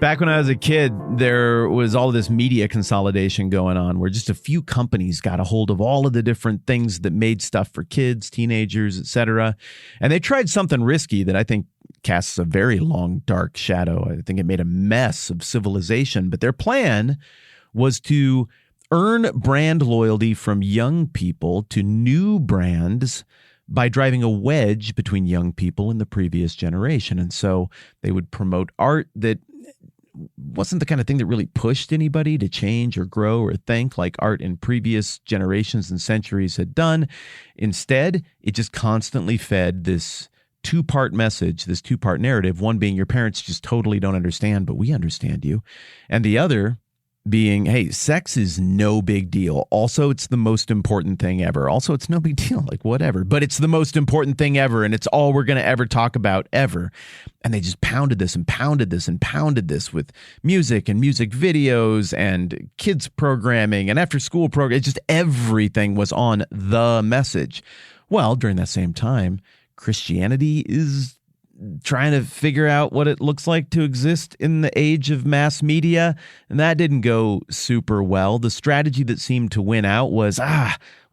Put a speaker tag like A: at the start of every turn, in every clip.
A: Back when I was a kid, there was all this media consolidation going on where just a few companies got a hold of all of the different things that made stuff for kids, teenagers, etc. And they tried something risky that I think casts a very long, dark shadow. I think it made a mess of civilization. But their plan was to earn brand loyalty from young people to new brands by driving a wedge between young people and the previous generation. And so they would promote art that wasn't the kind of thing that really pushed anybody to change or grow or think like art in previous generations and centuries had done. Instead, it just constantly fed this two-part message, this two-part narrative, one being your parents just totally don't understand, but we understand you. And the other being, hey, sex is no big deal. Also, it's the most important thing ever. Also, it's no big deal, like whatever. But it's the most important thing ever, and it's all we're going to ever talk about ever. And they just pounded this and pounded this and pounded this with music and music videos and kids programming and after-school programs. Just everything was on the message. Well, during that same time, Christianity is trying to figure out what it looks like to exist in the age of mass media, and that didn't go super well. The strategy that seemed to win out was,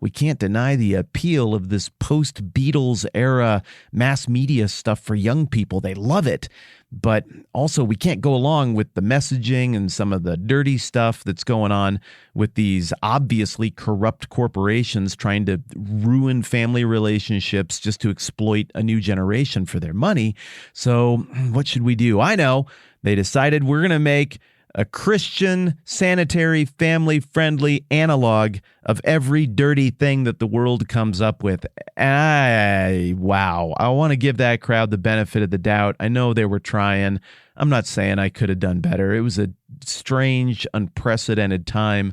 A: we can't deny the appeal of this post-Beatles era mass media stuff for young people. They love it. But also we can't go along with the messaging and some of the dirty stuff that's going on with these obviously corrupt corporations trying to ruin family relationships just to exploit a new generation for their money. So what should we do? I know. They decided we're going to make a Christian, sanitary, family-friendly analog of every dirty thing that the world comes up with. Wow. I want to give that crowd the benefit of the doubt. I know they were trying. I'm not saying I could have done better. It was a strange, unprecedented time,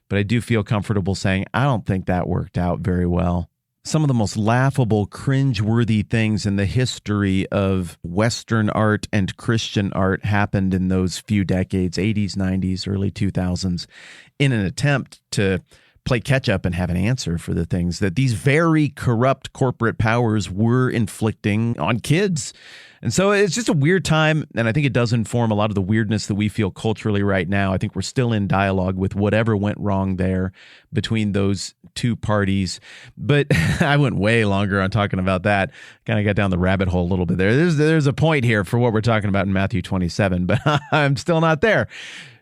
A: but I do feel comfortable saying I don't think that worked out very well. Some of the most laughable, cringe-worthy things in the history of Western art and Christian art happened in those few decades, 80s, 90s, early 2000s, in an attempt to play catch-up and have an answer for the things that these very corrupt corporate powers were inflicting on kids. And so it's just a weird time, and I think it does inform a lot of the weirdness that we feel culturally right now. I think we're still in dialogue with whatever went wrong there between those two parties. But I went way longer on talking about that. Kind of got down the rabbit hole a little bit there. There's a point here for what we're talking about in Matthew 27, but I'm still not there.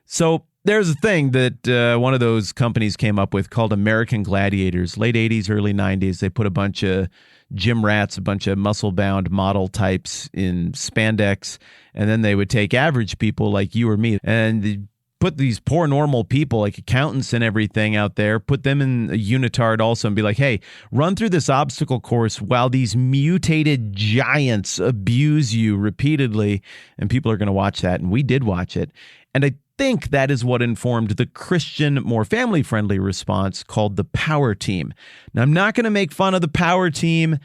A: So there's a thing that one of those companies came up with called American Gladiators, late 80s, early 90s. They put a bunch of gym rats, a bunch of muscle-bound model types in spandex, and then they would take average people like you or me, and they put these poor normal people like accountants and everything out there, put them in a unitard also and be like, hey, run through this obstacle course while these mutated giants abuse you repeatedly, and people are going to watch that, and we did watch it. And I think that is what informed the Christian, more family-friendly response called the Power Team. Now, I'm not going to make fun of the Power Team.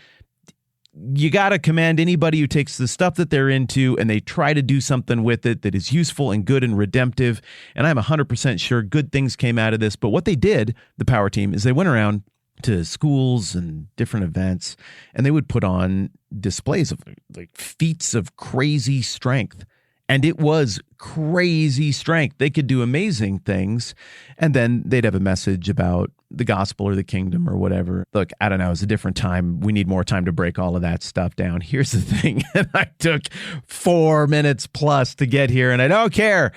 A: You got to commend anybody who takes the stuff that they're into and they try to do something with it that is useful and good and redemptive. And I'm 100% sure good things came out of this. But what they did, the Power Team, is they went around to schools and different events, and they would put on displays of like feats of crazy strength. And it was crazy strength. They could do amazing things. And then they'd have a message about the gospel or the kingdom or whatever. Look, I don't know. It's a different time. We need more time to break all of that stuff down. Here's the thing. And I took 4 minutes plus to get here, and I don't care.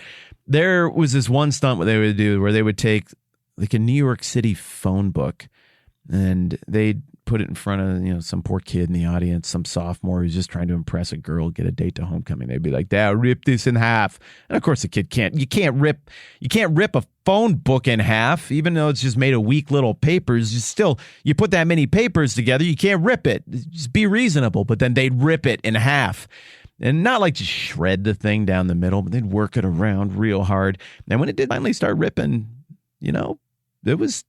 A: There was this one stunt what they would do where they would take like a New York City phone book, and they'd put it in front of, some poor kid in the audience, some sophomore who's just trying to impress a girl, get a date to homecoming. They'd be like, "Dad, rip this in half." And of course the kid can't. You can't rip a phone book in half, even though it's just made of weak little papers. You put that many papers together, you can't rip it. Just be reasonable. But then they'd rip it in half. And not like just shred the thing down the middle, but they'd work it around real hard. And when it did finally start ripping, it was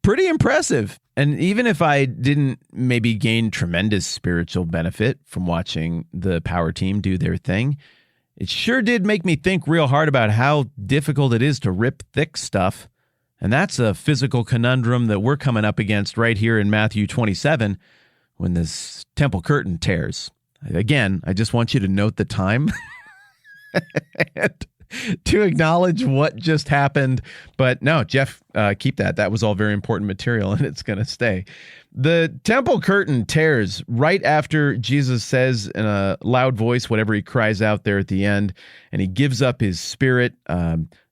A: pretty impressive. And even if I didn't maybe gain tremendous spiritual benefit from watching the Power Team do their thing, it sure did make me think real hard about how difficult it is to rip thick stuff. And that's a physical conundrum that we're coming up against right here in Matthew 27 when this temple curtain tears. Again, I just want you to note the time. to acknowledge what just happened. But no, Jeff, keep that. That was all very important material, and it's going to stay. The temple curtain tears right after Jesus says in a loud voice whatever he cries out there at the end, and he gives up his spirit,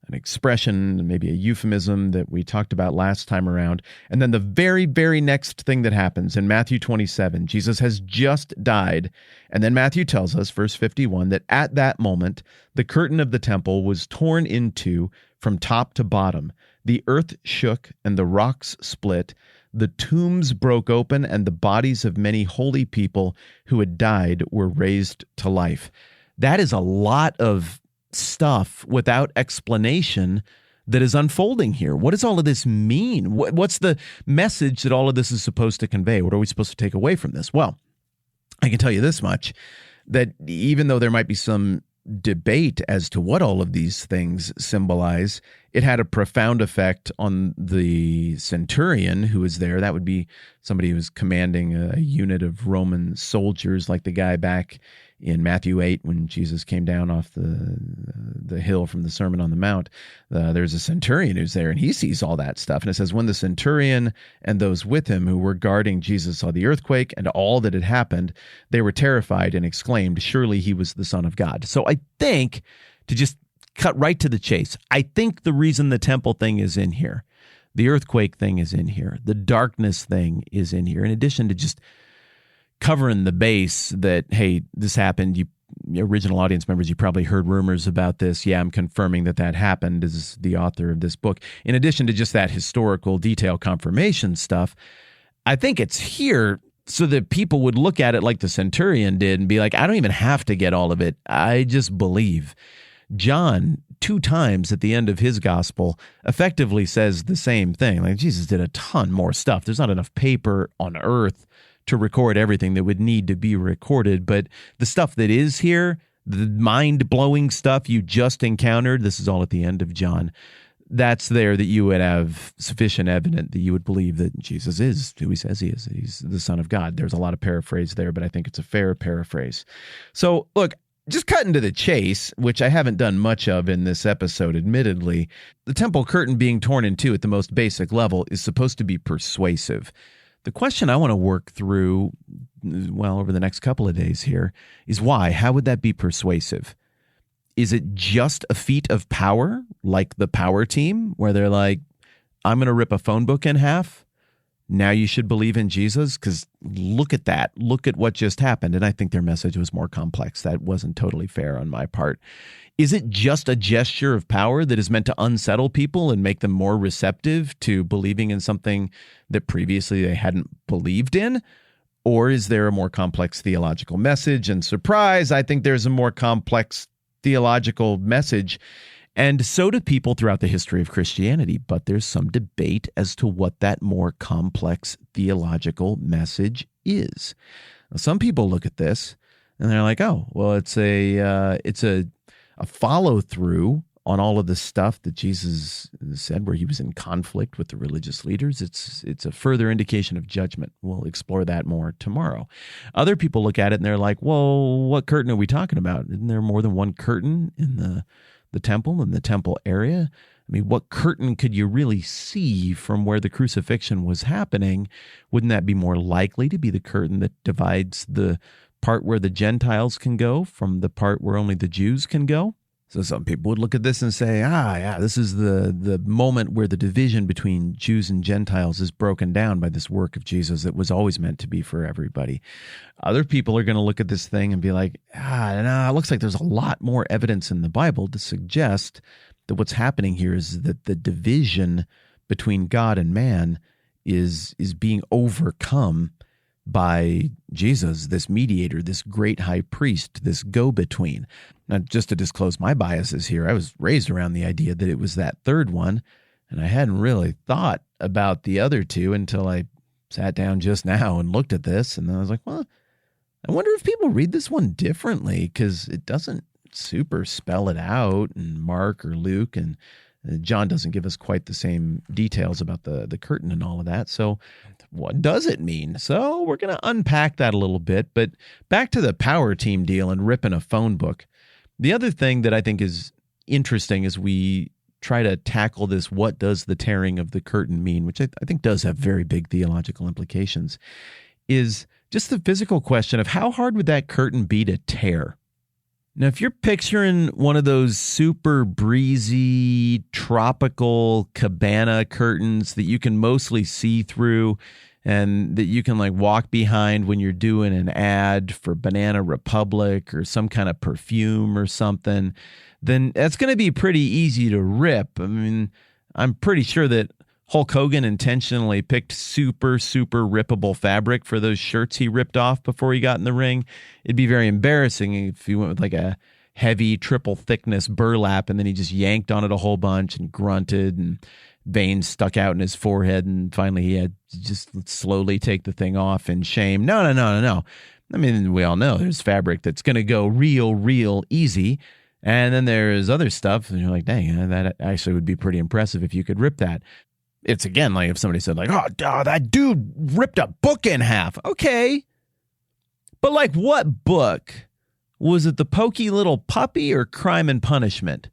A: an expression, maybe a euphemism that we talked about last time around. And then the very, very next thing that happens in Matthew 27, Jesus has just died. And then Matthew tells us, verse 51, that at that moment, the curtain of the temple was torn in two from top to bottom. The earth shook and the rocks split. The tombs broke open and the bodies of many holy people who had died were raised to life. That is a lot of stuff without explanation that is unfolding here. What does all of this mean? What's the message that all of this is supposed to convey? What are we supposed to take away from this? Well, I can tell you this much, that even though there might be some debate as to what all of these things symbolize, it had a profound effect on the centurion who was there. That would be somebody who was commanding a unit of Roman soldiers, like the guy back in Matthew 8 when Jesus came down off the hill from the Sermon on the Mount. There's a centurion who's there, and he sees all that stuff. And it says, when the centurion and those with him who were guarding Jesus saw the earthquake and all that had happened, they were terrified and exclaimed, surely he was the Son of God. So I think, to just cut right to the chase, I think the reason the temple thing is in here, the earthquake thing is in here, the darkness thing is in here, in addition to just covering the base that, hey, this happened. You original audience members, you probably heard rumors about this. Yeah, I'm confirming that that happened as the author of this book. In addition to just that historical detail confirmation stuff, I think it's here so that people would look at it like the centurion did and be like, I don't even have to get all of it. I just believe. John, 2 times at the end of his gospel, effectively says the same thing. Like, Jesus did a ton more stuff. There's not enough paper on earth to record everything that would need to be recorded. But the stuff that is here, the mind-blowing stuff you just encountered, this is all at the end of John, that's there that you would have sufficient evidence that you would believe that Jesus is who he says he is. He's the Son of God. There's a lot of paraphrase there, but I think it's a fair paraphrase. So, look, just cutting to the chase, which I haven't done much of in this episode, admittedly, the temple curtain being torn in two at the most basic level is supposed to be persuasive. The question I want to work through, well, over the next couple of days here is why? How would that be persuasive? Is it just a feat of power, like the power team, where they're like, I'm going to rip a phone book in half? Now you should believe in Jesus? Because look at that. Look at what just happened. And I think their message was more complex. That wasn't totally fair on my part. Is it just a gesture of power that is meant to unsettle people and make them more receptive to believing in something that previously they hadn't believed in? Or is there a more complex theological message? And surprise, I think there's a more complex theological message. And so do people throughout the history of Christianity. But there's some debate as to what that more complex theological message is. Now, some people look at this and they're like, oh, well, it's a follow-through on all of the stuff that Jesus said where he was in conflict with the religious leaders. It's a further indication of judgment. We'll explore that more tomorrow. Other people look at it and they're like, well, what curtain are we talking about? Isn't there more than one curtain in the temple, in the temple area? I mean, what curtain could you really see from where the crucifixion was happening? Wouldn't that be more likely to be the curtain that divides the part where the Gentiles can go from the part where only the Jews can go? So some people would look at this and say, yeah, this is the moment where the division between Jews and Gentiles is broken down by this work of Jesus that was always meant to be for everybody. Other people are going to look at this thing and be like, no, it looks like there's a lot more evidence in the Bible to suggest that what's happening here is that the division between God and man is being overcome by Jesus, this mediator, this great high priest, this go-between. Now, just to disclose my biases here, I was raised around the idea that it was that third one, and I hadn't really thought about the other two until I sat down just now and looked at this, and then I was like, well, I wonder if people read this one differently, because it doesn't super spell it out in Mark or Luke, and John doesn't give us quite the same details about the curtain and all of that. So what does it mean? So we're going to unpack that a little bit. But back to the power team deal and ripping a phone book. The other thing that I think is interesting as we try to tackle this, what does the tearing of the curtain mean, which I think does have very big theological implications, is just the physical question of how hard would that curtain be to tear? Now, if you're picturing one of those super breezy, tropical cabana curtains that you can mostly see through and that you can like walk behind when you're doing an ad for Banana Republic or some kind of perfume or something, then that's going to be pretty easy to rip. I mean, I'm pretty sure that Hulk Hogan intentionally picked super, super rippable fabric for those shirts he ripped off before he got in the ring. It'd be very embarrassing if he went with like a heavy triple thickness burlap and then he just yanked on it a whole bunch and grunted and veins stuck out in his forehead and finally he had to just slowly take the thing off in shame. No. I mean, we all know there's fabric that's going to go real easy. And then there's other stuff and you're like, dang, that actually would be pretty impressive if you could rip that. It's again like if somebody said like, oh, that dude ripped a book in half. Okay. But like what book? Was it The Pokey Little Puppy or Crime and Punishment?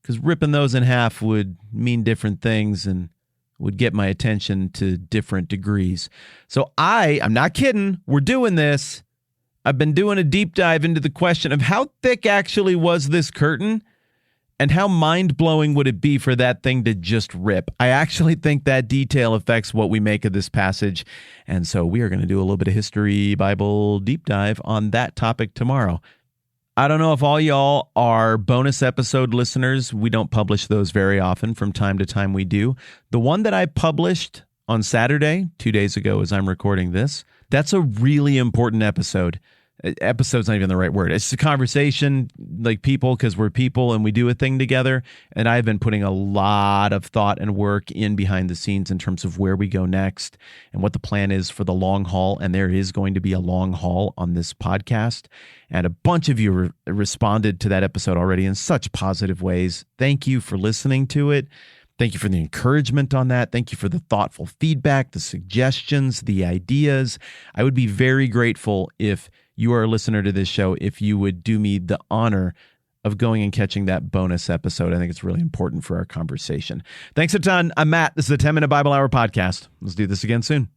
A: Because ripping those in half would mean different things and would get my attention to different degrees. So I'm not kidding. We're doing this. I've been doing a deep dive into the question of how thick actually was this curtain and how mind-blowing would it be for that thing to just rip. I actually think that detail affects what we make of this passage. And so we are going to do a little bit of history Bible deep dive on that topic tomorrow. I don't know if all y'all are bonus episode listeners. We don't publish those very often. From time to time we do. The one that I published on Saturday, 2 days ago as I'm recording this, that's a really important episode. Episode's not even the right word. It's a conversation, like people, because we're people and we do a thing together. And I've been putting a lot of thought and work in behind the scenes in terms of where we go next and what the plan is for the long haul. And there is going to be a long haul on this podcast. And a bunch of you responded to that episode already in such positive ways. Thank you for listening to it. Thank you for the encouragement on that. Thank you for the thoughtful feedback, the suggestions, the ideas. I would be very grateful if you are a listener to this show, if you would do me the honor of going and catching that bonus episode. I think it's really important for our conversation. Thanks a ton. I'm Matt. This is the 10-Minute Bible Hour podcast. Let's do this again soon.